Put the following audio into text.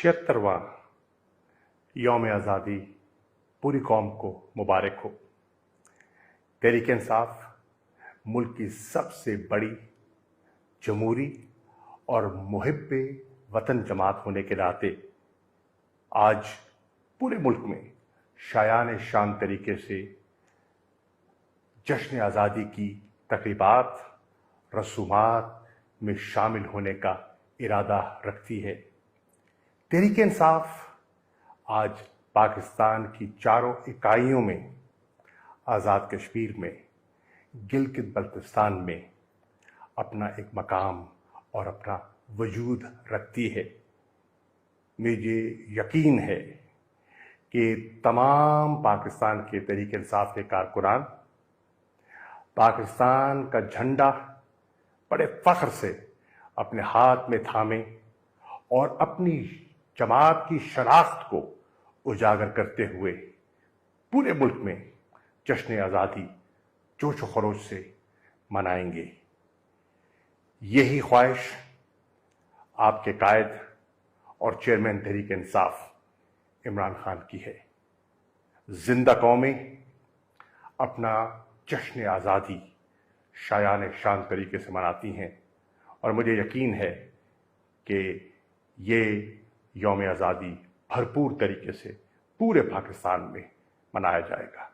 76واں یوم آزادی پوری قوم کو مبارک ہو۔ تحریک انصاف ملک کی سب سے بڑی جمہوری اور محب وطن جماعت ہونے کے ناطے آج پورے ملک میں شایان شان طریقے سے جشن آزادی کی تقریبات رسومات میں شامل ہونے کا ارادہ رکھتی ہے۔ تحریک انصاف آج پاکستان کی چاروں اکائیوں میں، آزاد کشمیر میں، گلگت بلتستان میں اپنا ایک مقام اور اپنا وجود رکھتی ہے۔ مجھے یقین ہے کہ تمام پاکستان کے تحریک انصاف کے کارکنان پاکستان کا جھنڈا بڑے فخر سے اپنے ہاتھ میں تھامے اور اپنی جماعت کی شناخت کو اجاگر کرتے ہوئے پورے ملک میں جشن آزادی جوش و خروش سے منائیں گے۔ یہی خواہش آپ کے قائد اور چیئرمین تحریک انصاف عمران خان کی ہے۔ زندہ قومیں اپنا جشن آزادی شایان شان طریقے سے مناتی ہیں اور مجھے یقین ہے کہ یہ یوم آزادی بھرپور طریقے سے پورے پاکستان میں منایا جائے گا۔